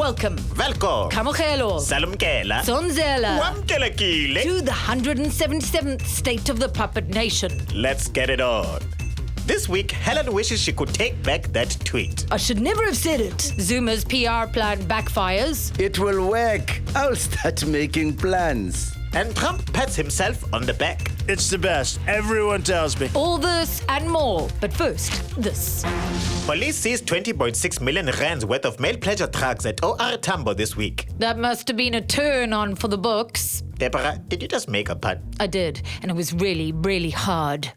welcome. Welcome. Kamogelo. Salumkela. Sonzela. Wamkelekile. To the 177th State of the Puppet Nation. Let's get it on. This week, Helen wishes she could take back that tweet. I should never have said it. Zuma's PR plan backfires. It will work. I'll start making plans. And Trump pats himself on the back. It's the best. Everyone tells me. All this and more. But first, this. Police seized 20.6 million rands worth of male pleasure drugs at OR Tambo this week. That must have been a turn on for the books. Deborah, did you just make a pun? I did, and it was really, really hard.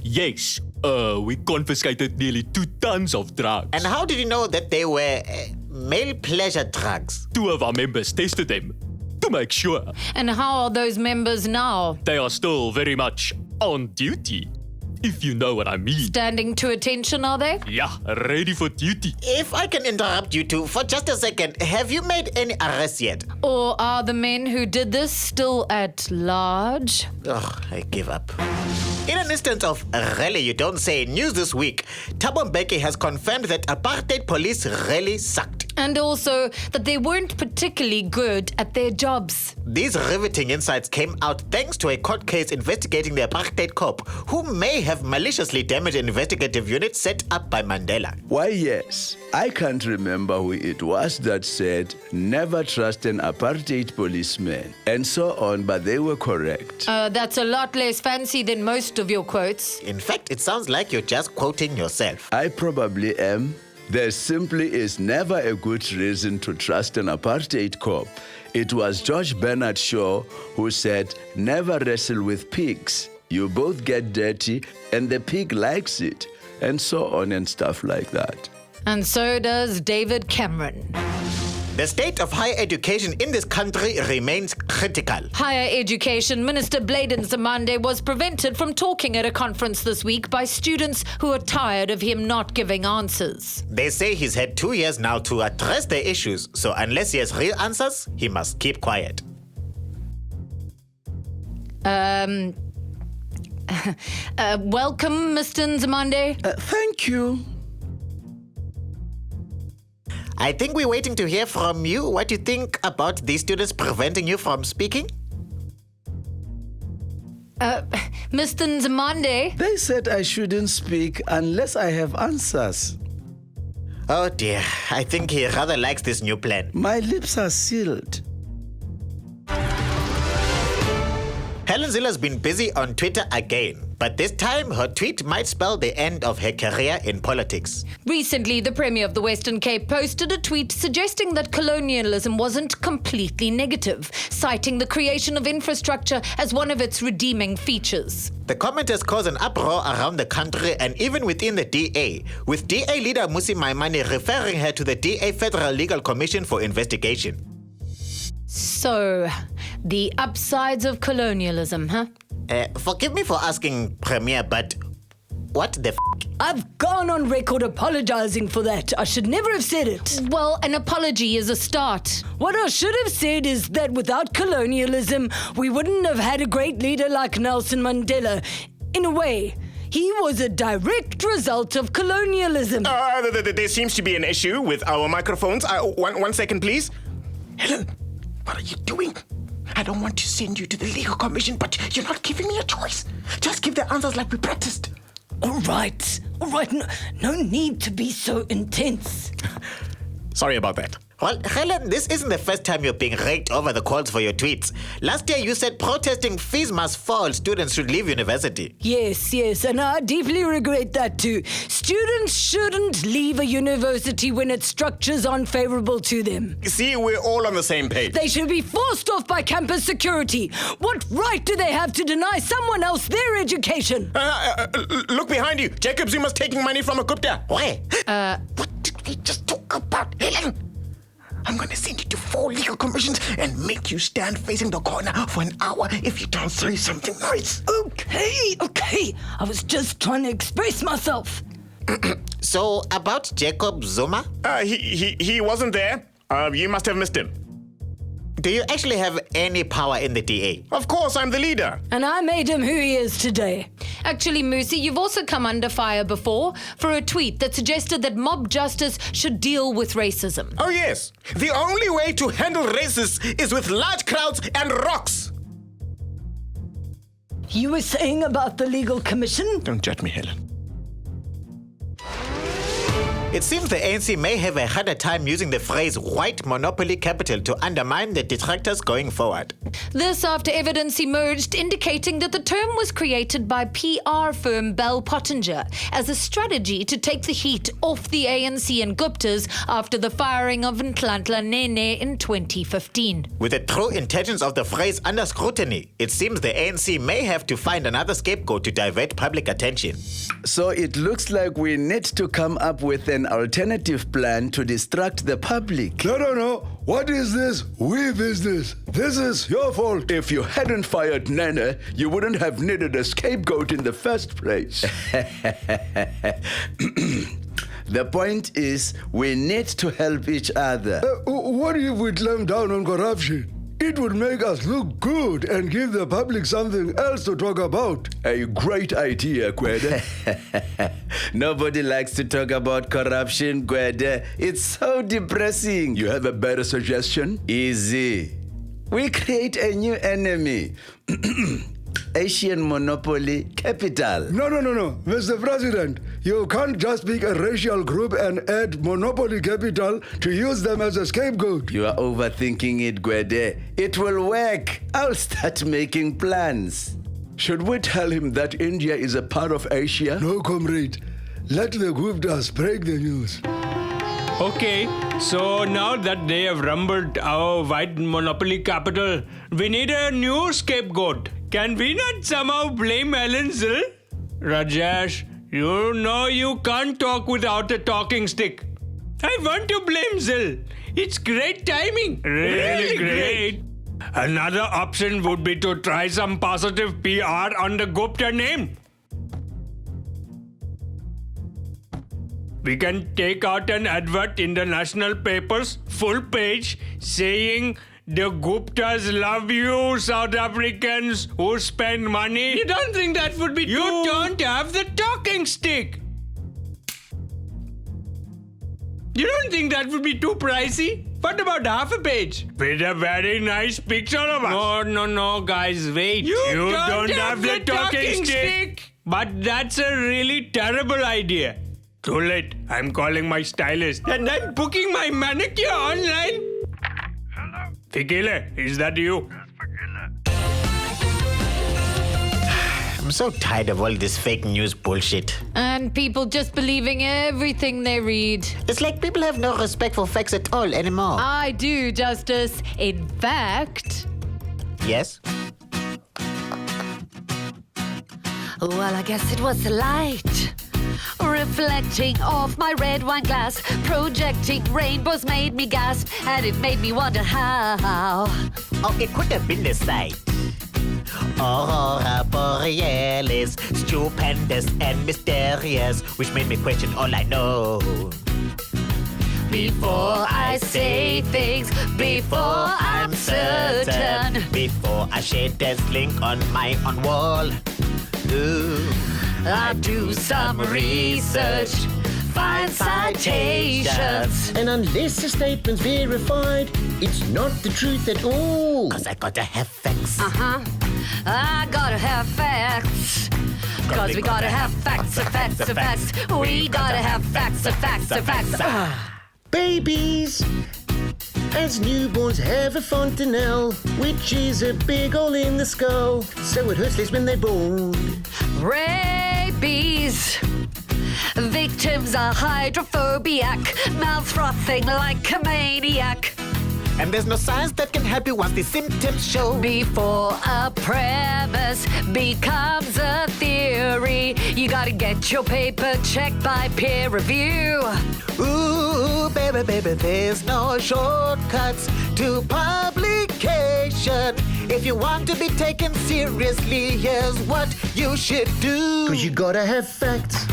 Yes, we confiscated nearly 2 tons of drugs. And how did you know that they were male pleasure drugs? 2 of our members tested them to make sure. And how are those members now? They are still very much on duty, if you know what I mean. Standing to attention, are they? Yeah, ready for duty. If I can interrupt you two for just a second, have you made any arrests yet? Or are the men who did this still at large? Ugh, I give up. In an instance of really you don't say news this week, Thabo Mbeki has confirmed that apartheid police really sucked. And also that they weren't particularly good at their jobs. These riveting insights came out thanks to a court case investigating the apartheid cop who may have maliciously damaged an investigative unit set up by Mandela. Why, yes. I can't remember who it was that said, never trust an apartheid policeman, and so on, but they were correct. That's a lot less fancy than most of your quotes. In fact, it sounds like you're just quoting yourself. I probably am. There simply is never a good reason to trust an apartheid cop. It was George Bernard Shaw who said, never wrestle with pigs. You both get dirty and the pig likes it, and so on and stuff like that. And so does David Cameron. The state of higher education in this country remains critical. Higher Education Minister Bladen Zamande was prevented from talking at a conference this week by students who are tired of him not giving answers. They say he's had 2 years now to address the issues, so unless he has real answers, he must keep quiet. Welcome, Mr. Zamande. Thank you. I think we're waiting to hear from you what you think about these students preventing you from speaking. Mr. Zamande. They said I shouldn't speak unless I have answers. Oh dear, I think he rather likes this new plan. My lips are sealed. Helen Zilla's been busy on Twitter again, but this time her tweet might spell the end of her career in politics. Recently, the Premier of the Western Cape posted a tweet suggesting that colonialism wasn't completely negative, citing the creation of infrastructure as one of its redeeming features. The comment has caused an uproar around the country and even within the DA, with DA leader Musi Maimane referring her to the DA Federal Legal Commission for investigation. So, the upsides of colonialism, huh? Forgive me for asking, Premier, but what the I've gone on record apologizing for that. I should never have said it. Well, an apology is a start. What I should have said is that without colonialism, we wouldn't have had a great leader like Nelson Mandela. In a way, he was a direct result of colonialism. There seems to be an issue with our microphones. One second, please. Helen, what are you doing? I don't want to send you to the legal commission, but you're not giving me a choice. Just give the answers like we practiced. All right. No need to be so intense. Sorry about that. Well, Helen, this isn't the first time you're being raked over the calls for your tweets. Last year you said protesting fees must fall, students should leave university. Yes, and I deeply regret that too. Students shouldn't leave a university when its structures aren't favorable to them. See, we're all on the same page. They should be forced off by campus security. What right do they have to deny someone else their education? Look behind you. Jacob Zuma's taking money from a Gupta. Where? What did we just talk about, Helen? I'm going to send you to 4 legal commissions and make you stand facing the corner for an hour if you don't say something nice. Okay. I was just trying to express myself. So, about Jacob Zuma? He wasn't there. You must have missed him. Do you actually have any power in the DA. Of course, I'm the leader. And I made him who he is today. Actually, Musi, you've also come under fire before for a tweet that suggested that mob justice should deal with racism. Oh, yes. The only way to handle racists is with large crowds and rocks. You were saying about the legal commission? Don't judge me, Helen. It seems the ANC may have a harder time using the phrase white monopoly capital to undermine the detractors going forward. This after evidence emerged indicating that the term was created by PR firm Bell Pottinger as a strategy to take the heat off the ANC and Guptas after the firing of Nhlanhla Nene in 2015. With the true intentions of the phrase under scrutiny, it seems the ANC may have to find another scapegoat to divert public attention. So it looks like we need to come up with an alternative plan to distract the public. No. What is this we business? This is your fault. If you hadn't fired Nene, you wouldn't have needed a scapegoat in the first place. The point is, we need to help each other. What if we clamp down on corruption? It would make us look good and give the public something else to talk about. A great idea, Gwede. Nobody likes to talk about corruption, Gwede. It's so depressing. You have a better suggestion? Easy. We create a new enemy. Asian monopoly capital. No. Mr. President, you can't just pick a racial group and add monopoly capital to use them as a scapegoat. You are overthinking it, Gwede. It will work. I'll start making plans. Should we tell him that India is a part of Asia? No, comrade. Let the Guptas break the news. Okay, so now that they have rumbled our white monopoly capital, we need a new scapegoat. Can we not somehow blame Ellen Zil? Rajesh, you know you can't talk without a talking stick. I want to blame Zil. It's great timing. Really great. Another option would be to try some positive PR on the Gupta name. We can take out an advert in the national papers, full page, saying the Guptas love you, South Africans who spend money. You don't think that would be You don't have the talking stick. You don't think that would be too pricey? What about half a page? With a very nice picture of us. No, guys, wait. You don't have the talking stick. But that's a really terrible idea. Too late. I'm calling my stylist. And I'm booking my manicure online. Hello? Fikile, is that you? I'm so tired of all this fake news bullshit. And people just believing everything they read. It's like people have no respect for facts at all anymore. I do, Justice. In fact... Yes? Well, I guess it was the light reflecting off my red wine glass, projecting rainbows made me gasp, and it made me wonder how. Oh, it could have been the sight. Aurora Borealis, stupendous and mysterious, which made me question all I know. Before I say things, before I'm certain, Before I share this link on my own wall. Ooh. I do some research, find citations, and unless the statement's verified, it's not the truth at all. 'Cause I gotta have facts. I gotta have facts. 'Cause we gotta have facts. We gotta have facts. Babies, as newborns have a fontanelle, which is a big hole in the skull, so it hurts less when they're born. Rabies. Victims are hydrophobic, mouth frothing like a maniac. And there's no science that can help you once the symptoms show. Before a premise becomes a theory, you gotta get your paper checked by peer review. Ooh, baby, there's no shortcuts to publication. If you want to be taken seriously, here's what you should do. 'Cause you gotta have facts.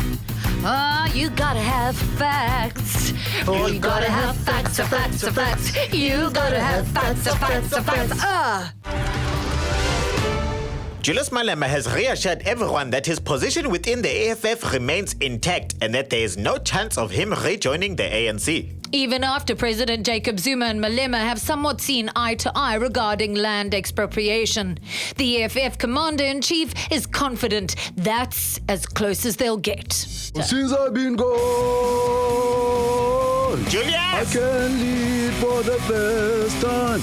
You gotta have facts. Oh, you gotta have facts, facts, facts. You gotta have facts, facts, facts. Julius Malema has reassured everyone that his position within the AFF remains intact and that there is no chance of him rejoining the ANC. Even after President Jacob Zuma and Malema have somewhat seen eye to eye regarding land expropriation. The EFF commander-in-chief is confident that's as close as they'll get. Since I've been gone, Julius! I can lead for the first time.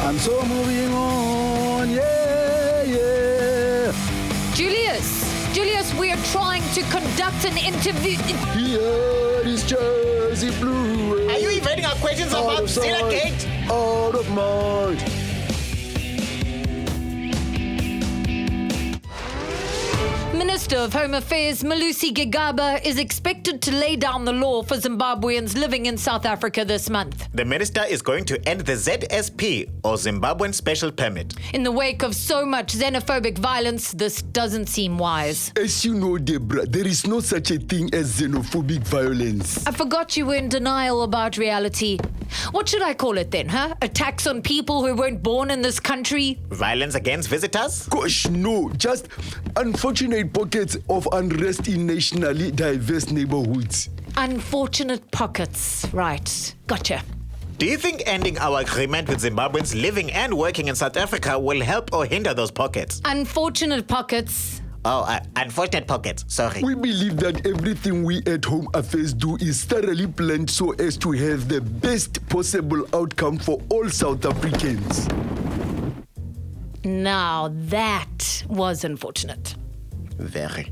I'm so moving on, yeah, yeah. Julius, we are trying to conduct an interview. Here is Jersey Blue. Are you evading our questions about Gate? Out of mind. Minister of Home Affairs Malusi Gigaba is expected to lay down the law for Zimbabweans living in South Africa this month. The minister is going to end the ZSP, or Zimbabwean Special Permit. In the wake of so much xenophobic violence, this doesn't seem wise. As you know, Deborah, there is no such a thing as xenophobic violence. I forgot you were in denial about reality. What should I call it then, huh? Attacks on people who weren't born in this country? Violence against visitors? Gosh, no. Just unfortunate pockets of unrest in nationally diverse neighborhoods. Unfortunate pockets. Right. Gotcha. Do you think ending our agreement with Zimbabweans living and working in South Africa will help or hinder those pockets? Unfortunate pockets. Oh, unfortunate pockets. Sorry. We believe that everything we at Home Affairs do is thoroughly planned so as to have the best possible outcome for all South Africans. Now that was unfortunate. Very.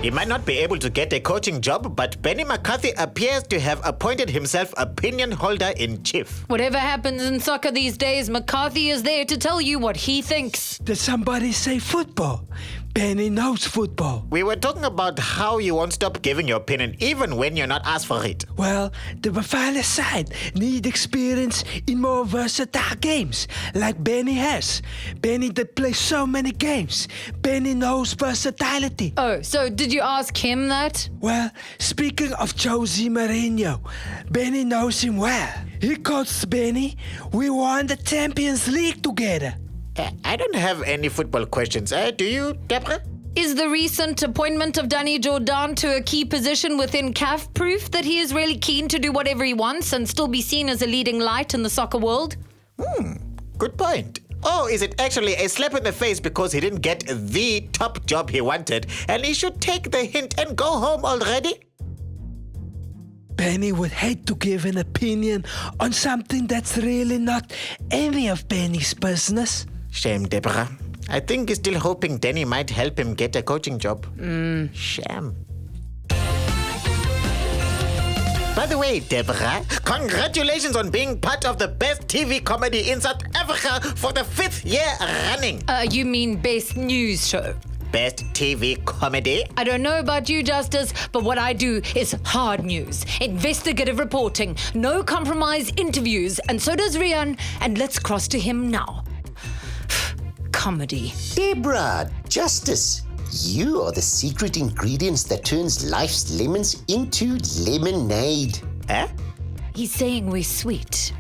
He might not be able to get a coaching job, but Benny McCarthy appears to have appointed himself opinion holder in chief. Whatever happens in soccer these days, McCarthy is there to tell you what he thinks. Did somebody say football? Benny knows football. We were talking about how you won't stop giving your opinion even when you're not asked for it. Well, the Bafana side need experience in more versatile games, like Benny has. Benny that plays so many games. Benny knows versatility. Oh, so did you ask him that? Well, speaking of Jose Mourinho, Benny knows him well. He coached Benny. We won the Champions League together. I don't have any football questions. Do you, Deborah? Is the recent appointment of Danny Jordan to a key position within CAF proof that he is really keen to do whatever he wants and still be seen as a leading light in the soccer world? Good point. Or is it actually a slap in the face because he didn't get the top job he wanted and he should take the hint and go home already? Benny would hate to give an opinion on something that's really not any of Benny's business. Shame, Deborah. I think he's still hoping Danny might help him get a coaching job. Shame. By the way, Deborah, congratulations on being part of the best TV comedy in South Africa for the 5th year running. You mean best news show? Best TV comedy? I don't know about you, Justice, but what I do is hard news, investigative reporting, no compromise interviews, and so does Rian, and let's cross to him now. Comedy. Deborah, Justice, you are the secret ingredients that turns life's lemons into lemonade. Eh? He's saying we're sweet.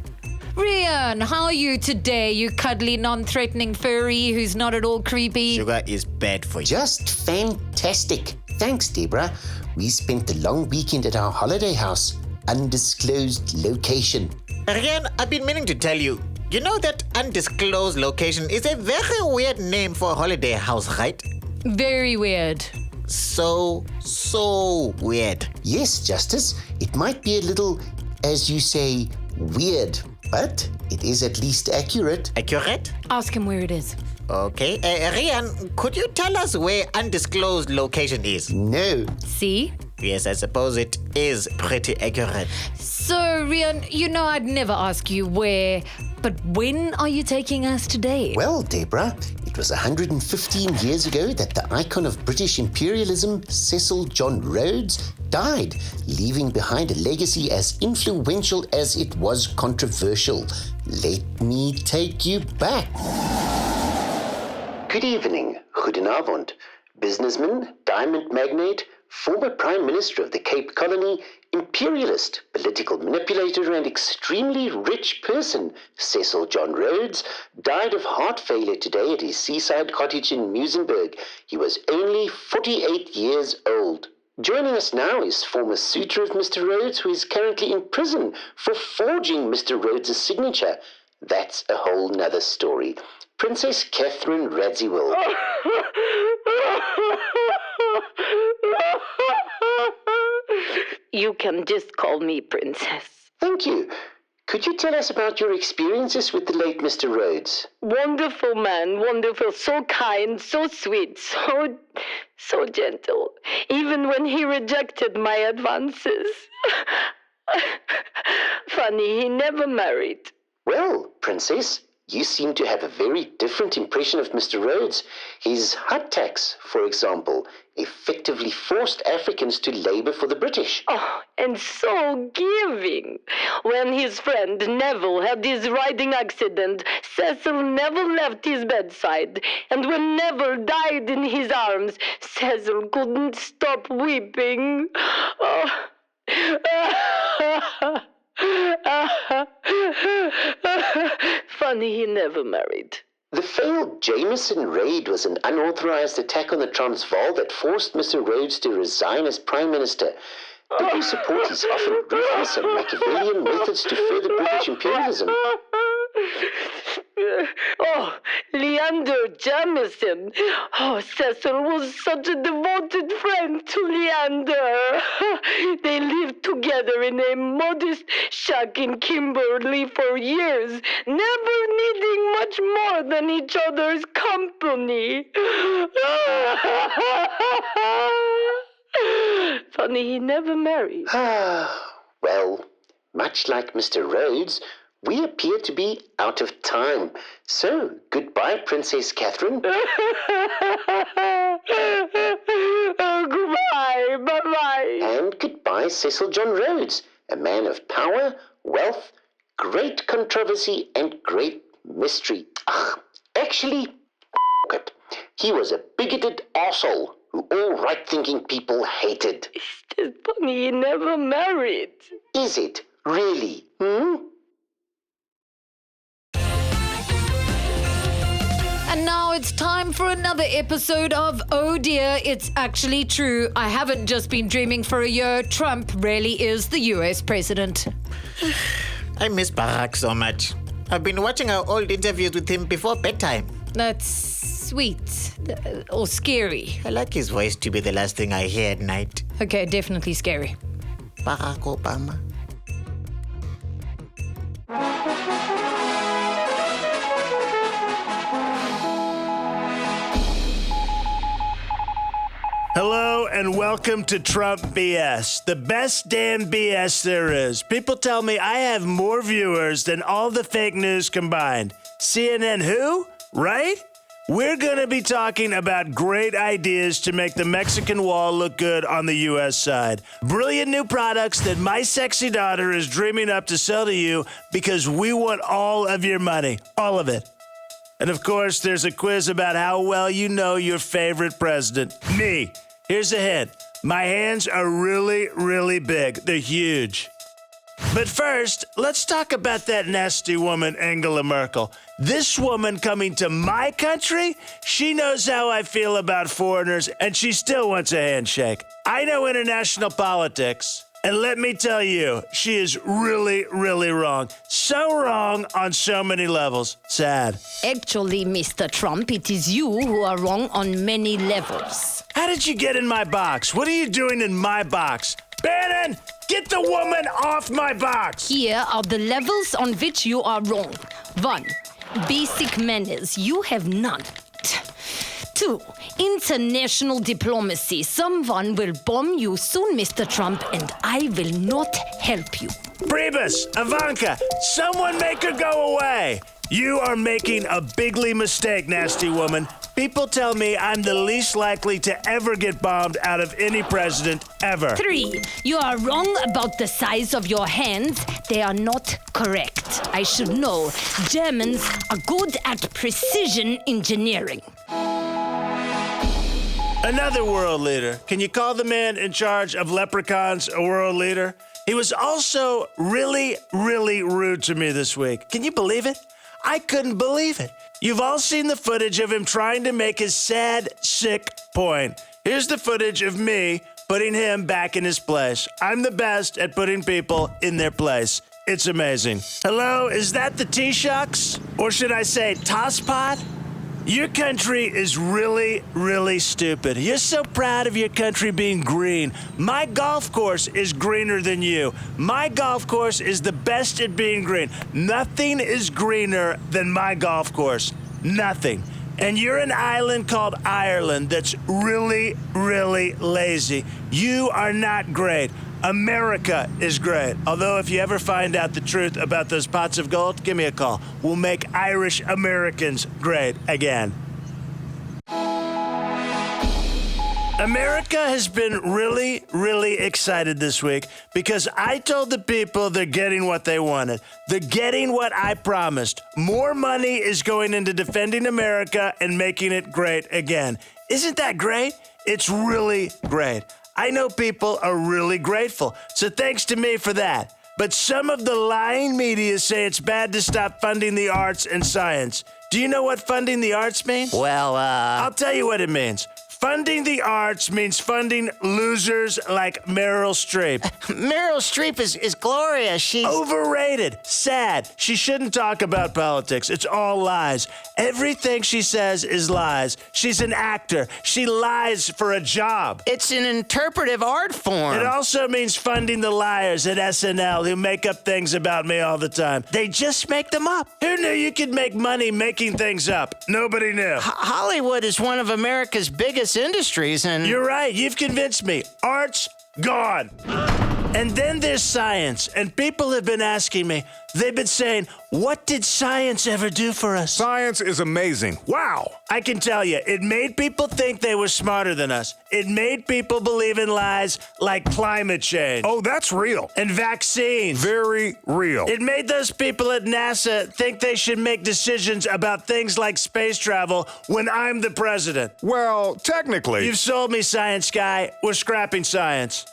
Rian, how are you today, you cuddly, non-threatening furry who's not at all creepy? Sugar is bad for you. Just fantastic. Thanks, Deborah. We spent the long weekend at our holiday house. Undisclosed location. Rian, I've been meaning to tell you, you know that undisclosed location is a very weird name for a holiday house, right? Very weird. So weird. Yes, Justice. It might be a little, as you say, weird, but it is at least accurate. Accurate? Ask him where it is. Okay. Rian, could you tell us where undisclosed location is? No. See? Yes, I suppose it is pretty accurate. So, Rian, you know I'd never ask you where, but when are you taking us today? Well, Deborah, it was 115 years ago that the icon of British imperialism, Cecil John Rhodes, died, leaving behind a legacy as influential as it was controversial. Let me take you back. Good evening, goedenavond. Businessman, diamond magnate, former Prime Minister of the Cape Colony, imperialist, political manipulator, and extremely rich person, Cecil John Rhodes, died of heart failure today at his seaside cottage in Muizenberg. He was only 48 years old. Joining us now is former suitor of Mr. Rhodes, who is currently in prison for forging Mr. Rhodes' signature. That's a whole nother story. Princess Catherine Radziwill. You can just call me Princess. Thank you. Could you tell us about your experiences with the late Mr. Rhodes? Wonderful man, wonderful, so kind, so sweet, so gentle, even when he rejected my advances. Funny, he never married. Well, Princess, you seem to have a very different impression of Mr. Rhodes. His hut tax, for example, effectively forced Africans to labor for the British. Oh, and so giving. When his friend Neville had his riding accident, Cecil never left his bedside. And when Neville died in his arms, Cecil couldn't stop weeping. Oh. Funny, he never married. The failed Jameson raid was an unauthorized attack on the Transvaal that forced Mr. Rhodes to resign as Prime Minister. But you support his often ruthless and Machiavellian methods to further British imperialism. Oh, Leander Jameson. Oh, Cecil was such a devoted friend to Leander. They lived together in a modest shack in Kimberley for years, never needing much more than each other's company. Funny, he never married. Well, much like Mr. Rhodes, we appear to be out of time. So, goodbye, Princess Catherine. Goodbye, bye-bye. And goodbye, Cecil John Rhodes, a man of power, wealth, great controversy, and great mystery. Actually, it. He was a bigoted arsehole who all right-thinking people hated. It's just funny he never married. Is it? Really? And now it's time for another episode of Oh Dear, It's Actually True. I haven't just been dreaming for a year. Trump really is the US president. I miss Barack so much. I've been watching our old interviews with him before bedtime. That's sweet. Or scary. I like his voice to be the last thing I hear at night. Okay, definitely scary. Barack Obama. Hello and welcome to Trump BS, the best damn BS there is. People tell me I have more viewers than all the fake news combined. CNN who? Right? We're gonna be talking about great ideas to make the Mexican wall look good on the US side. Brilliant new products that my sexy daughter is dreaming up to sell to you because we want all of your money. All of it. And of course, there's a quiz about how well you know your favorite president, me. Here's a hint. My hands are really, really big. They're huge. But first, let's talk about that nasty woman, Angela Merkel. This woman coming to my country, she knows how I feel about foreigners, and she still wants a handshake. I know international politics. And let me tell you, she is really, really wrong. So wrong on so many levels. Sad. Actually, Mr. Trump, it is you who are wrong on many levels. How did you get in my box? What are you doing in my box? Bannon, get the woman off my box! Here are the levels on which you are wrong. 1. Basic manners. You have none. 2. International diplomacy. Someone will bomb you soon, Mr. Trump, and I will not help you. Priebus, Ivanka, someone make her go away. You are making a bigly mistake, nasty woman. People tell me I'm the least likely to ever get bombed out of any president ever. 3. You are wrong about the size of your hands. They are not correct. I should know. Germans are good at precision engineering. Another world leader. Can you call the man in charge of leprechauns a world leader? He was also really, really rude to me this week. Can you believe it? I couldn't believe it. You've all seen the footage of him trying to make his sad, sick point. Here's the footage of me putting him back in his place. I'm the best at putting people in their place. It's amazing. Hello, is that the Taoiseachs? Or should I say Tosspot? Your country is really, really stupid. You're so proud of your country being green. My golf course is greener than you. My golf course is the best at being green. Nothing is greener than my golf course. Nothing. And you're an island called Ireland that's really, really lazy. You are not great. America is great. Although if you ever find out the truth about those pots of gold, give me a call. We'll make Irish Americans great again. America has been really, really excited this week because I told the people they're getting what they wanted. They're getting what I promised. More money is going into defending America and making it great again. Isn't that great? It's really great. I know people are really grateful, so thanks to me for that. But some of the lying media say it's bad to stop funding the arts and science. Do you know what funding the arts means? Well, I'll tell you what it means. Funding the arts means funding losers like Meryl Streep. Meryl Streep is glorious. She's overrated, sad. She shouldn't talk about politics. It's all lies. Everything she says is lies. She's an actor. She lies for a job. It's an interpretive art form. It also means funding the liars at SNL who make up things about me all the time. They just make them up. Who knew you could make money making things up? Nobody knew. Hollywood is one of America's biggest industries, and you're right. You've convinced me. Art's gone. And then there's science, and people have been asking me, they've been saying, what did science ever do for us? Science is amazing. Wow. I can tell you, it made people think they were smarter than us. It made people believe in lies like climate change. Oh, that's real. And vaccines. Very real. It made those people at NASA think they should make decisions about things like space travel when I'm the president. Well, technically. You've sold me, science guy. We're scrapping science.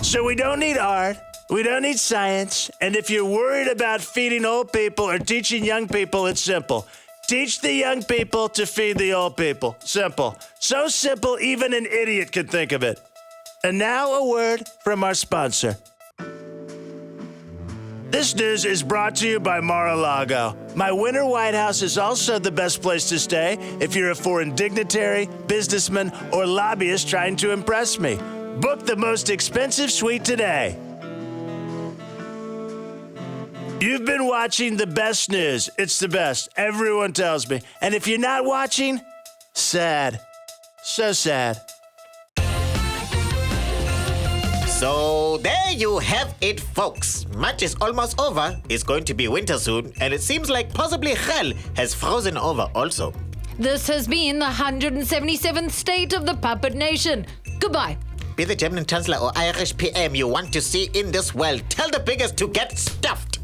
So we don't need art, we don't need science, and if you're worried about feeding old people or teaching young people, it's simple. Teach the young people to feed the old people. Simple. So simple, even an idiot can think of it. And now a word from our sponsor. This news is brought to you by Mar-a-Lago. My winter White House is also the best place to stay if you're a foreign dignitary, businessman, or lobbyist trying to impress me. Book the most expensive suite today. You've been watching the best news. It's the best. Everyone tells me. And if you're not watching, sad. So sad. So there you have it, folks. March is almost over. It's going to be winter soon, and it seems like possibly hell has frozen over also. This has been the 177th state of the Puppet Nation. Goodbye. Be the German Chancellor or Irish PM you want to see in this world. Tell the biggest to get stuffed.